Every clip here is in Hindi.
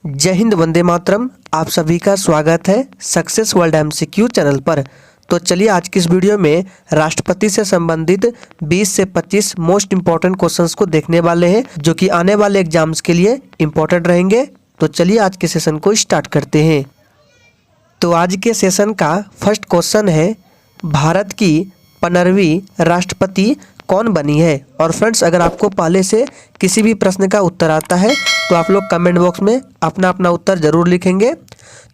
जय हिंद, वंदे मातरम। आप सभी का स्वागत है सक्सेस वर्ल्ड एमसीक्यू चैनल पर। तो चलिए आज की इस वीडियो में राष्ट्रपति से संबंधित 20 से 25 मोस्ट इम्पॉर्टेंट क्वेश्चंस को देखने वाले हैं, जो कि आने वाले एग्जाम्स के लिए इम्पोर्टेंट रहेंगे। तो चलिए आज के सेशन को स्टार्ट करते हैं। तो आज के सेशन का फर्स्ट क्वेश्चन है, भारत की 15वीं राष्ट्रपति कौन बनी है। और फ्रेंड्स, अगर आपको पहले से किसी भी प्रश्न का उत्तर आता है तो आप लोग कमेंट बॉक्स में अपना अपना उत्तर जरूर लिखेंगे।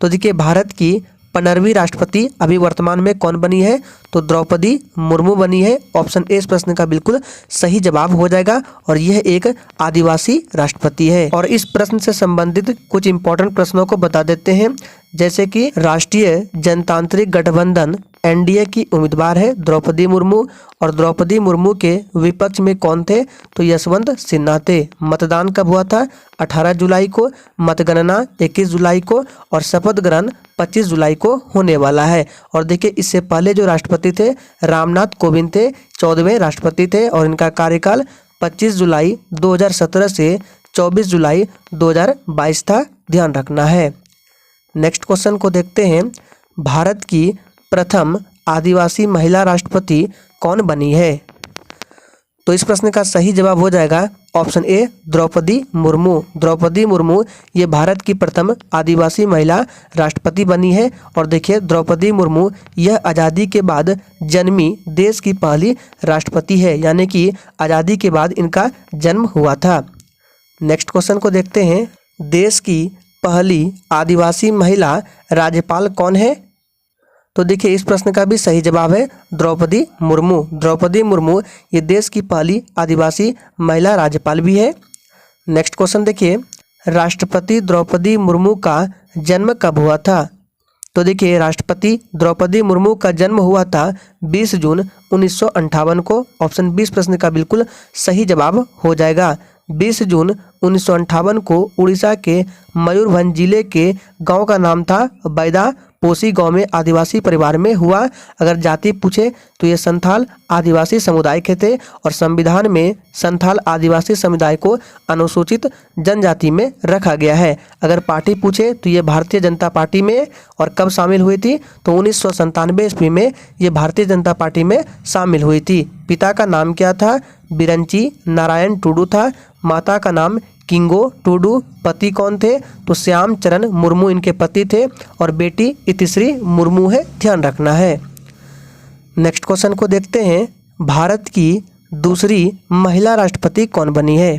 तो देखिए, भारत की 15वीं राष्ट्रपति अभी वर्तमान में कौन बनी है, तो द्रौपदी मुर्मू बनी है। ऑप्शन ए इस प्रश्न का बिल्कुल सही जवाब हो जाएगा और यह एक आदिवासी राष्ट्रपति है। और इस प्रश्न से संबंधित कुछ इंपॉर्टेंट प्रश्नों को बता देते हैं, जैसे कि राष्ट्रीय जनतांत्रिक गठबंधन एनडीए की उम्मीदवार है द्रौपदी मुर्मू, और द्रौपदी मुर्मू के विपक्ष में कौन थे, तो यशवंत सिन्हा थे। मतदान कब हुआ था, 18 जुलाई को। मतगणना 21 जुलाई को और शपथ ग्रहण 25 जुलाई को होने वाला है। और देखिए, इससे पहले जो राष्ट्रपति थे रामनाथ कोविंद थे, 14वें राष्ट्रपति थे और इनका कार्यकाल 25 जुलाई 2017 से 24 जुलाई 2022 था, ध्यान रखना है। नेक्स्ट क्वेश्चन को देखते हैं, भारत की प्रथम आदिवासी महिला राष्ट्रपति कौन बनी है। तो इस प्रश्न का सही जवाब हो जाएगा ऑप्शन ए द्रौपदी मुर्मू। द्रौपदी मुर्मू ये भारत की प्रथम आदिवासी महिला राष्ट्रपति बनी है। और देखिए, द्रौपदी मुर्मू यह आज़ादी के बाद जन्मी देश की पहली राष्ट्रपति है, यानी कि आज़ादी के बाद इनका जन्म हुआ था। नेक्स्ट क्वेश्चन को देखते हैं, देश की पहली आदिवासी महिला राज्यपाल कौन है। तो देखिए, इस प्रश्न का भी सही जवाब है द्रौपदी मुर्मू। द्रौपदी मुर्मू ये देश की पहली आदिवासी महिला राज्यपाल भी है। नेक्स्ट क्वेश्चन देखिए, राष्ट्रपति द्रौपदी मुर्मू का जन्म कब हुआ था। तो देखिए, राष्ट्रपति द्रौपदी मुर्मू का जन्म हुआ था 20 जून 1958 को। ऑप्शन बी इस प्रश्न का बिल्कुल सही जवाब हो जाएगा। 20 जून 1958 को उड़ीसा के मयूरभंज जिले के गांव का नाम था बैदा पोसी गांव में आदिवासी परिवार में हुआ। अगर जाति पूछे तो ये संथाल आदिवासी समुदाय के थे और संविधान में संथाल आदिवासी समुदाय को अनुसूचित जनजाति में रखा गया है। अगर पार्टी पूछे तो ये भारतीय जनता पार्टी में और कब शामिल हुई थी, तो 1997 ईस्वी में ये भारतीय जनता पार्टी में शामिल हुई थी। पिता का नाम क्या था, बिरंची नारायण टुडू था। माता का नाम किंगो टुडू। पति कौन थे, तो श्याम चरण मुर्मू इनके पति थे और बेटी इतिश्री मुर्मू है, ध्यान रखना है। नेक्स्ट क्वेश्चन को देखते हैं, भारत की दूसरी महिला राष्ट्रपति कौन बनी है।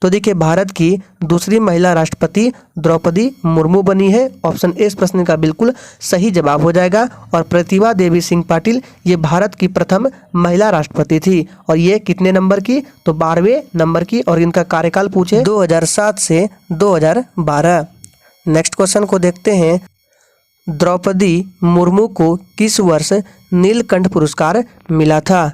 तो देखिए, भारत की दूसरी महिला राष्ट्रपति द्रौपदी मुर्मू बनी है। ऑप्शन ए इस प्रश्न का बिल्कुल सही जवाब हो जाएगा। और प्रतिभा देवी सिंह पाटिल ये भारत की प्रथम महिला राष्ट्रपति थी और ये कितने नंबर की, तो 12वें नंबर की। और इनका कार्यकाल पूछे 2007 से 2012। नेक्स्ट क्वेश्चन को देखते हैं, द्रौपदी मुर्मू को किस वर्ष नीलकंठ पुरस्कार मिला था।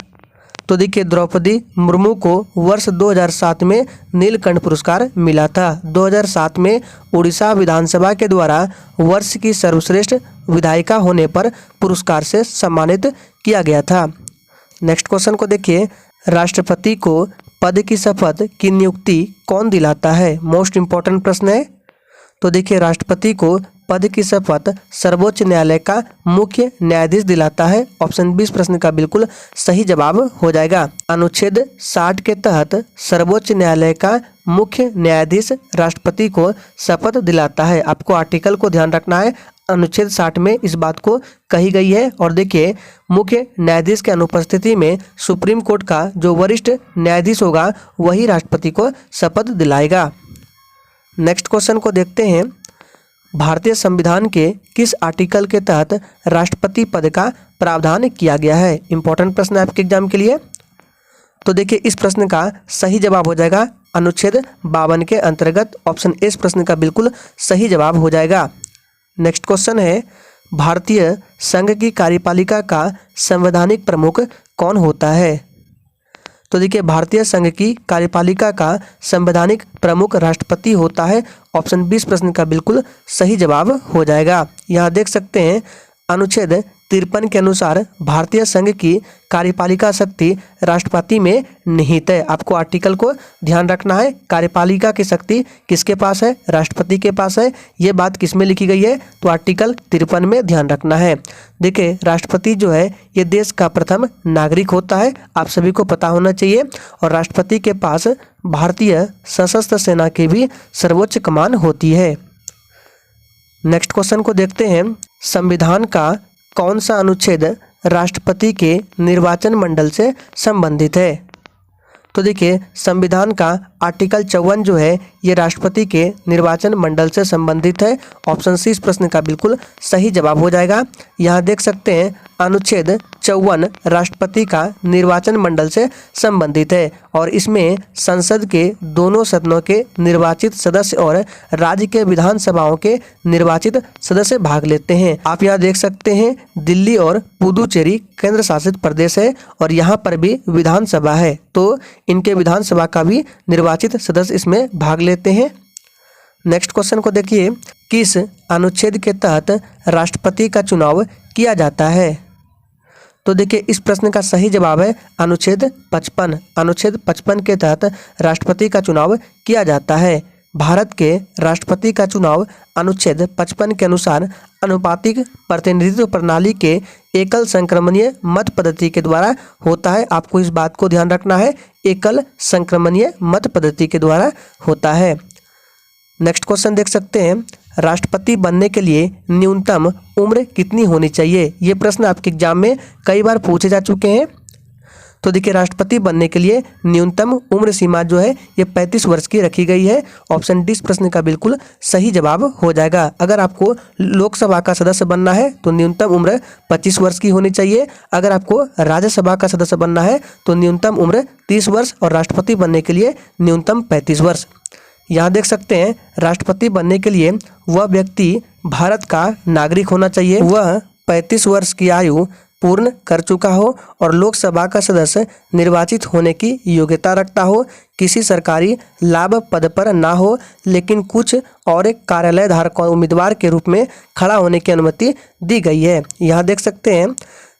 तो देखिए, द्रौपदी मुर्मू को वर्ष 2007 में नीलकंठ पुरस्कार मिला था। 2007 में उड़ीसा विधानसभा के द्वारा वर्ष की सर्वश्रेष्ठ विधायिका होने पर पुरस्कार से सम्मानित किया गया था। नेक्स्ट क्वेश्चन को देखिए, राष्ट्रपति को पद की शपथ की नियुक्ति कौन दिलाता है। मोस्ट इम्पॉर्टेंट प्रश्न है। तो देखिए, राष्ट्रपति को पद की शपथ सर्वोच्च न्यायालय का मुख्य न्यायाधीश दिलाता है। ऑप्शन बी इस प्रश्न का बिल्कुल सही जवाब हो जाएगा। अनुच्छेद 60 के तहत सर्वोच्च न्यायालय का मुख्य न्यायाधीश राष्ट्रपति को शपथ दिलाता है। आपको आर्टिकल को ध्यान रखना है, अनुच्छेद 60 में इस बात को कही गई है। और देखिए, मुख्य न्यायाधीश के अनुपस्थिति में सुप्रीम कोर्ट का जो वरिष्ठ न्यायाधीश होगा वही राष्ट्रपति को शपथ दिलाएगा। नेक्स्ट क्वेश्चन को देखते हैं, भारतीय संविधान के किस आर्टिकल के तहत राष्ट्रपति पद का प्रावधान किया गया है। इंपॉर्टेंट प्रश्न है आपके एग्जाम के लिए। तो देखिए, इस प्रश्न का सही जवाब हो जाएगा अनुच्छेद 52 के अंतर्गत। ऑप्शन ए इस प्रश्न का बिल्कुल सही जवाब हो जाएगा। नेक्स्ट क्वेश्चन है, भारतीय संघ की कार्यपालिका का संवैधानिक प्रमुख कौन होता है। तो देखिए, भारतीय संघ की कार्यपालिका का संवैधानिक प्रमुख राष्ट्रपति होता है। ऑप्शन बी इस प्रश्न का बिल्कुल सही जवाब हो जाएगा। यहाँ देख सकते हैं, अनुच्छेद 53 के अनुसार भारतीय संघ की कार्यपालिका शक्ति राष्ट्रपति में निहित है। आपको आर्टिकल को ध्यान रखना है। कार्यपालिका की शक्ति किसके पास है? राष्ट्रपति के पास है। ये बात किस में लिखी गई है? तो आर्टिकल 53 में ध्यान रखना है। देखिए, राष्ट्रपति जो है ये देश का प्रथम नागरिक होता है, आप सभी को पता होना चाहिए। और राष्ट्रपति के पास भारतीय सशस्त्र सेना की भी सर्वोच्च कमान होती है। नेक्स्ट क्वेश्चन को देखते हैं। संविधान का कौन सा अनुच्छेद राष्ट्रपति के निर्वाचन मंडल से संबंधित है? तो देखिए, संविधान का आर्टिकल 54 जो है ये राष्ट्रपति के निर्वाचन मंडल से संबंधित है। ऑप्शन सी इस प्रश्न का बिल्कुल सही जवाब हो जाएगा। यहाँ देख सकते हैं अनुच्छेद 54 राष्ट्रपति का निर्वाचन मंडल से संबंधित है और इसमें संसद के दोनों सदनों के निर्वाचित सदस्य और राज्य के विधानसभाओं के निर्वाचित सदस्य भाग लेते हैं। आप यहाँ देख सकते हैं दिल्ली और पुदुचेरी केंद्र शासित प्रदेश है और यहाँ पर भी विधानसभा है, तो इनके विधानसभा का भी निर्वाचित सदस्य इसमें भाग लेते हैं। नेक्स्ट क्वेश्चन को देखिए, किस अनुच्छेद के तहत राष्ट्रपति का चुनाव किया जाता है? तो देखिए, इस प्रश्न का सही जवाब है अनुच्छेद 55। अनुच्छेद 55 के तहत राष्ट्रपति का चुनाव किया जाता है। भारत के राष्ट्रपति का चुनाव अनुच्छेद 55 के अनुसार अनुपातिक प्रतिनिधित्व प्रणाली के एकल संक्रमणीय मत पद्धति के द्वारा होता है। आपको इस बात को ध्यान रखना है, एकल संक्रमणीय मत पद्धति के द्वारा होता है। नेक्स्ट क्वेश्चन देख सकते हैं, राष्ट्रपति बनने के लिए न्यूनतम उम्र कितनी होनी चाहिए? ये प्रश्न आपके एग्जाम में कई बार पूछे जा चुके हैं। तो देखिए, राष्ट्रपति बनने के लिए न्यूनतम उम्र सीमा जो है ये 35 वर्ष की रखी गई है। ऑप्शन डी इस प्रश्न का बिल्कुल सही जवाब हो जाएगा। अगर आपको लोकसभा का सदस्य बनना है तो न्यूनतम उम्र 25 वर्ष की होनी चाहिए। अगर आपको राज्यसभा का सदस्य बनना है तो न्यूनतम उम्र 30 वर्ष और राष्ट्रपति बनने के लिए न्यूनतम 35 वर्ष। यहाँ देख सकते हैं राष्ट्रपति बनने के लिए वह व्यक्ति भारत का नागरिक होना चाहिए, वह 35 वर्ष की आयु पूर्ण कर चुका हो और लोकसभा का सदस्य निर्वाचित होने की योग्यता रखता हो, किसी सरकारी लाभ पद पर ना हो लेकिन कुछ और एक कार्यालय धारक उम्मीदवार के रूप में खड़ा होने की अनुमति दी गई है। यहाँ देख सकते हैं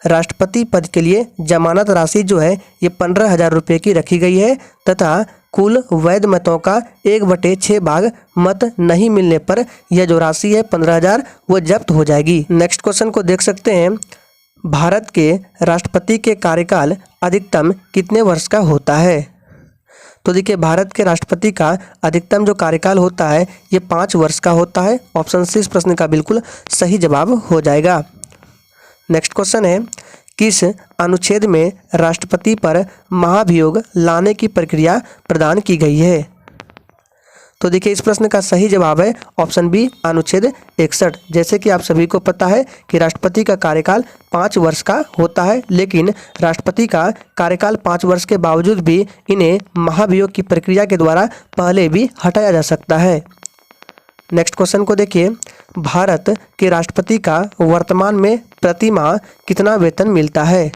राष्ट्रपति पद के लिए जमानत राशि जो है ये 15,000 रुपये की रखी गई है तथा कुल वैध मतों का 1/6 भाग मत नहीं मिलने पर यह जो राशि है 15,000 वो जब्त हो जाएगी। नेक्स्ट क्वेश्चन को देख सकते हैं, भारत के राष्ट्रपति के कार्यकाल अधिकतम कितने वर्ष का होता है? तो देखिए, भारत के राष्ट्रपति का अधिकतम जो कार्यकाल होता है ये 5 वर्ष का होता है। ऑप्शन सी इस प्रश्न का बिल्कुल सही जवाब हो जाएगा। नेक्स्ट क्वेश्चन है, किस अनुच्छेद में राष्ट्रपति पर महाभियोग लाने की प्रक्रिया प्रदान की गई है? तो देखिए, इस प्रश्न का सही जवाब है ऑप्शन बी अनुच्छेद 61। जैसे कि आप सभी को पता है कि राष्ट्रपति का कार्यकाल 5 वर्ष का होता है, लेकिन राष्ट्रपति का कार्यकाल 5 वर्ष के बावजूद भी इन्हें महाभियोग की प्रक्रिया के द्वारा पहले भी हटाया जा सकता है। नेक्स्ट क्वेश्चन को देखिए, भारत के राष्ट्रपति का वर्तमान में प्रति माह कितना वेतन मिलता है?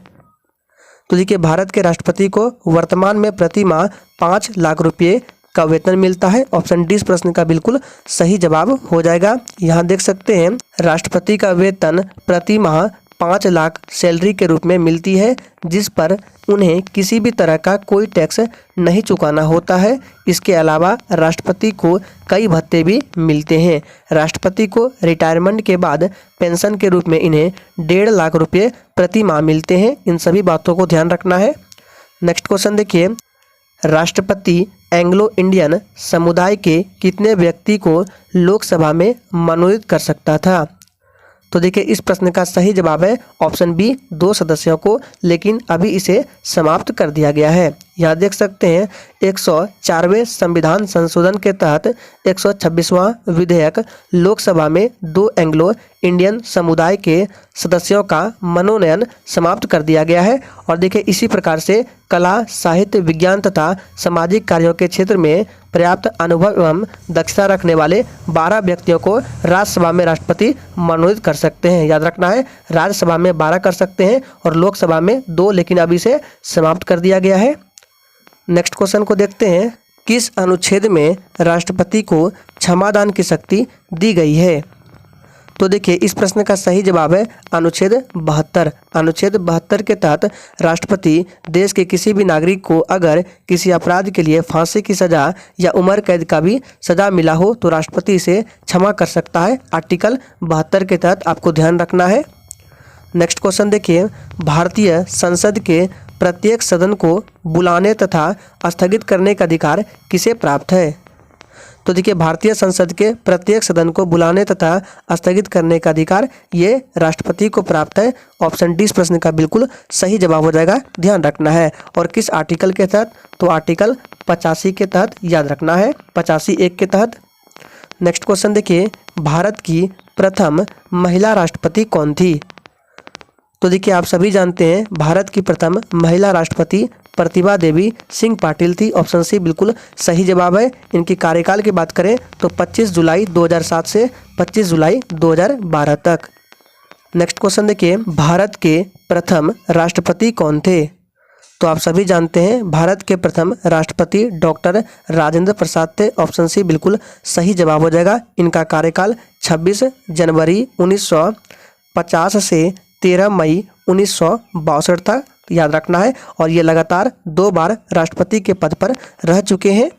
तो देखिए, भारत के राष्ट्रपति को वर्तमान में प्रति माह 5 लाख रुपये का वेतन मिलता है। ऑप्शन डी इस प्रश्न का बिल्कुल सही जवाब हो जाएगा। यहाँ देख सकते हैं राष्ट्रपति का वेतन प्रति माह 5 लाख सैलरी के रूप में मिलती है, जिस पर उन्हें किसी भी तरह का कोई टैक्स नहीं चुकाना होता है। इसके अलावा राष्ट्रपति को कई भत्ते भी मिलते हैं। राष्ट्रपति को रिटायरमेंट के बाद पेंशन के रूप में इन्हें 1.5 लाख रुपये प्रति माह मिलते हैं। इन सभी बातों को ध्यान रखना है। नेक्स्ट क्वेश्चन देखिए, राष्ट्रपति एंग्लो इंडियन समुदाय के कितने व्यक्ति को लोकसभा में मनोनीत कर सकता था? तो देखिए, इस प्रश्न का सही जवाब है ऑप्शन बी 2 सदस्यों को, लेकिन अभी इसे समाप्त कर दिया गया है। यहाँ देख सकते हैं 104वें संविधान संशोधन के तहत 126वां विधेयक लोकसभा में 2 एंग्लो इंडियन समुदाय के सदस्यों का मनोनयन समाप्त कर दिया गया है। और देखिए, इसी प्रकार से कला, साहित्य, विज्ञान तथा सामाजिक कार्यों के क्षेत्र में पर्याप्त अनुभव एवं दक्षता रखने वाले 12 व्यक्तियों को राज्यसभा में राष्ट्रपति मनोनीत कर सकते हैं। याद रखना है, राज्यसभा में 12 कर सकते हैं और लोकसभा में 2, लेकिन अभी इसे समाप्त कर दिया गया है। नेक्स्ट क्वेश्चन को देखते हैं, किस अनुच्छेद में राष्ट्रपति को क्षमादान की शक्ति दी गई है? तो देखिए इस प्रश्न का सही जवाब है अनुच्छेद 72। अनुच्छेद 72 के तहत राष्ट्रपति देश के किसी भी नागरिक को अगर किसी अपराध के लिए फांसी की सजा या उम्र कैद का भी सजा मिला हो तो राष्ट्रपति इसे क्षमा कर सकता है। आर्टिकल 72 के तहत आपको ध्यान रखना है। नेक्स्ट क्वेश्चन देखिए, भारतीय संसद के प्रत्येक सदन को बुलाने तथा स्थगित करने का अधिकार किसे प्राप्त है? तो देखिए भारतीय संसद के प्रत्येक सदन को बुलाने तथा स्थगित करने का अधिकार ये राष्ट्रपति को प्राप्त है। ऑप्शन डी इस प्रश्न का बिल्कुल सही जवाब हो जाएगा, ध्यान रखना है। और किस आर्टिकल के तहत? तो आर्टिकल 85 के तहत, याद रखना है 85(1) के तहत। नेक्स्ट क्वेश्चन देखिए, भारत की प्रथम महिला राष्ट्रपति कौन थी? तो देखिए आप सभी जानते हैं भारत की प्रथम महिला राष्ट्रपति प्रतिभा देवी सिंह पाटिल थी। ऑप्शन सी बिल्कुल सही जवाब है। इनकी कार्यकाल की बात करें तो 25 जुलाई 2007 से 25 जुलाई 2012 तक। नेक्स्ट क्वेश्चन देखिए, भारत के प्रथम राष्ट्रपति कौन थे? तो आप सभी जानते हैं भारत के प्रथम राष्ट्रपति डॉक्टर राजेंद्र प्रसाद थे। ऑप्शन सी बिल्कुल सही जवाब हो जाएगा। इनका कार्यकाल 26 जनवरी 1950 से 13 मई 1962 तक, याद रखना है। और ये लगातार 2 बार राष्ट्रपति के पद पर रह चुके हैं।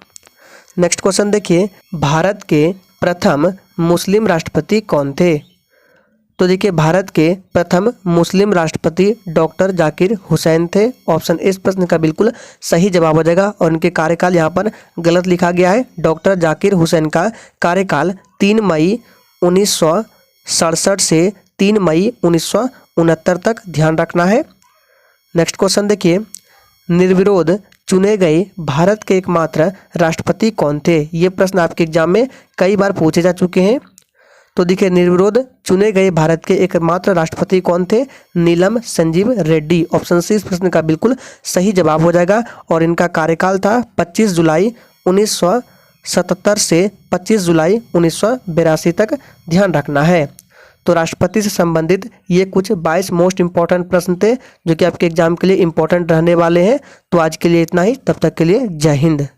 नेक्स्ट क्वेश्चन देखिए, भारत के प्रथम मुस्लिम राष्ट्रपति कौन थे? तो देखिए भारत के प्रथम मुस्लिम राष्ट्रपति डॉक्टर जाकिर हुसैन थे। ऑप्शन इस प्रश्न का बिल्कुल सही जवाब हो जाएगा। और उनके कार्यकाल यहाँ पर गलत लिखा गया है। डॉक्टर जाकिर हुसैन का कार्यकाल 3 मई 1967 से 3 मई 1969 तक, ध्यान रखना है। नेक्स्ट क्वेश्चन देखिए, निर्विरोध चुने गए भारत के एकमात्र राष्ट्रपति कौन थे? ये प्रश्न आपके एग्जाम में कई बार पूछे जा चुके हैं। तो देखिए निर्विरोध चुने गए भारत के एकमात्र राष्ट्रपति कौन थे? नीलम संजीव रेड्डी। ऑप्शन सी इस प्रश्न का बिल्कुल सही जवाब हो जाएगा। और इनका कार्यकाल था 25 जुलाई 1977 से 25 जुलाई 1982 तक, ध्यान रखना है। तो राष्ट्रपति से संबंधित ये कुछ 22 मोस्ट इंपॉर्टेंट प्रश्न थे जो कि आपके एग्जाम के लिए इंपॉर्टेंट रहने वाले हैं। तो आज के लिए इतना ही, तब तक के लिए जय हिंद।